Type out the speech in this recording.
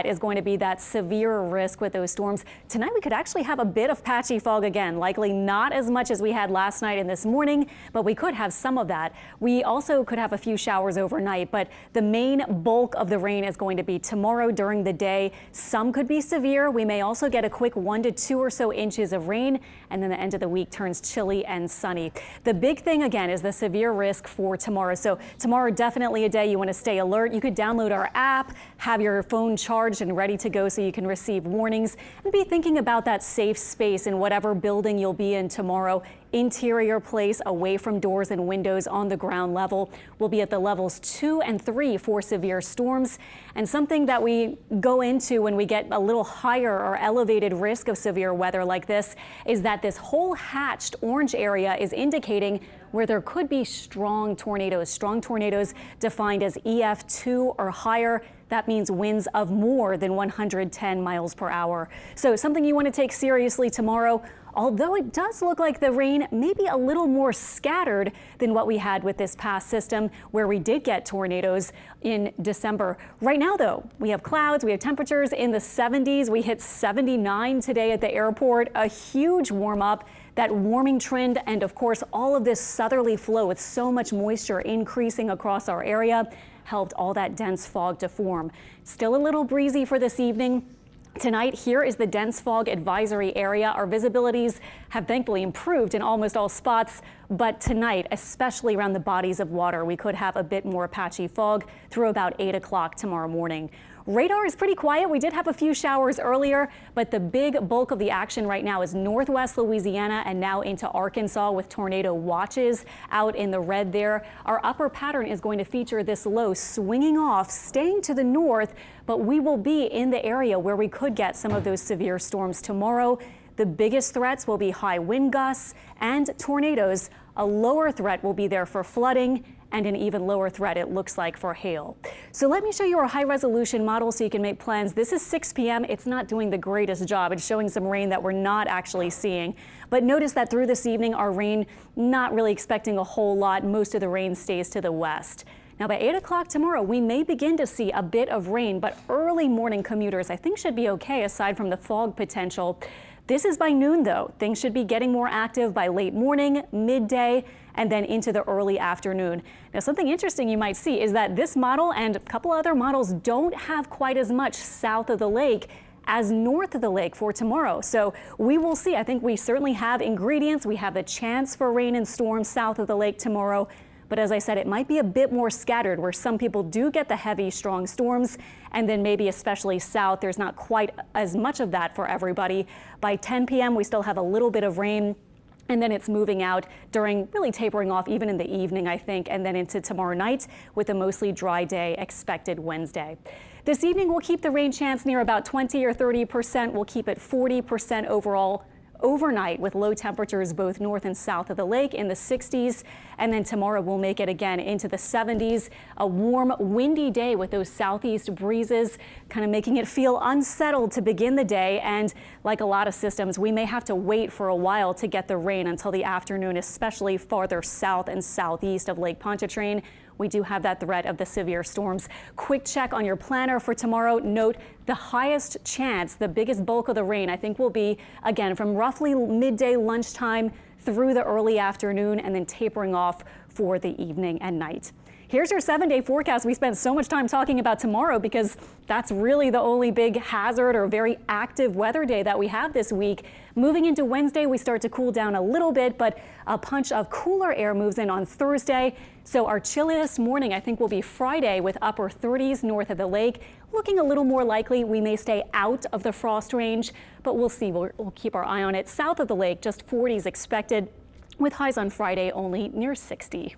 Is going to be that severe risk with those storms. Tonight we could actually have a bit of patchy fog again, likely not as much as we had last night and this morning, but we could have some of that. We also could have a few showers overnight, but the main bulk of the rain is going to be tomorrow during the day. Some could be severe. We may also get a quick 1 to 2 or so inches of rain, and then the end of the week turns chilly and sunny. The big thing again is the severe risk for tomorrow. So tomorrow, definitely a day you want to stay alert. You could download our app, have your phone charged and ready to go so you can receive warnings, and be thinking about that safe space in whatever building you'll be in tomorrow. Interior place, away from doors and windows, on the ground level. We'll be at the levels 2 and 3 for severe storms. And something that we go into when we get a little higher or elevated risk of severe weather like this is that this whole hatched orange area is indicating where there could be strong tornadoes. Strong tornadoes defined as EF2 or higher. That means winds of more than 110 miles per hour. So something you want to take seriously tomorrow, although it does look like the rain may be a little more scattered than what we had with this past system where we did get tornadoes in December. Right now, though, we have clouds, we have temperatures in the 70s. We hit 79 today at the airport, a huge warm up. That warming trend and, of course, all of this southerly flow with so much moisture increasing across our area helped all that dense fog to form. Still a little breezy for this evening. Tonight, here is the dense fog advisory area. Our visibilities have thankfully improved in almost all spots, but tonight, especially around the bodies of water, we could have a bit more patchy fog through about 8 o'clock tomorrow morning. Radar is pretty quiet. We did have a few showers earlier, but the big bulk of the action right now is northwest Louisiana and now into Arkansas with tornado watches out in the red there. Our upper pattern is going to feature this low swinging off, staying to the north, but we will be in the area where we could get some of those severe storms tomorrow. The biggest threats will be high wind gusts and tornadoes. A lower threat will be there for flooding, and an even lower threat, it looks like, for hail. So let me show you our high resolution model so you can make plans. This is 6 p.m. It's not doing the greatest job. It's showing some rain that we're not actually seeing. But notice that through this evening, our rain, not really expecting a whole lot. Most of the rain stays to the west. Now by 8 o'clock tomorrow, we may begin to see a bit of rain, but early morning commuters I think should be okay aside from the fog potential. This is by noon, though. Things should be getting more active by late morning, midday, and then into the early afternoon. Now, something interesting you might see is that this model and a couple other models don't have quite as much south of the lake as north of the lake for tomorrow. So we will see. I think we certainly have ingredients. We have the chance for rain and storms south of the lake tomorrow. But as I said, it might be a bit more scattered where some people do get the heavy, strong storms. And then maybe especially south, there's not quite as much of that for everybody. By 10 p.m., we still have a little bit of rain. And then it's moving out during really tapering off even in the evening, I think, and then into tomorrow night with a mostly dry day expected Wednesday. This evening, we'll keep the rain chance near about 20 or 30%. We'll keep it 40% overall overnight with low temperatures both north and south of the lake in the 60s. And then tomorrow we'll make it again into the 70s. A warm, windy day with those southeast breezes kind of making it feel unsettled to begin the day. And like a lot of systems, we may have to wait for a while to get the rain until the afternoon, especially farther south and southeast of Lake Pontchartrain. We do have that threat of the severe storms. Quick check on your planner for tomorrow. Note the highest chance, the biggest bulk of the rain, I think will be, again, from roughly midday lunchtime through the early afternoon and then tapering off for the evening and night. Here's your 7-day forecast. We spent so much time talking about tomorrow because that's really the only big hazard or very active weather day that we have this week. Moving into Wednesday, we start to cool down a little bit, but a punch of cooler air moves in on Thursday. So our chilliest morning, I think, will be Friday with upper 30s north of the lake. Looking a little more likely, we may stay out of the frost range, but we'll see. We'll keep our eye on it. South of the lake, just 40s expected with highs on Friday only near 60.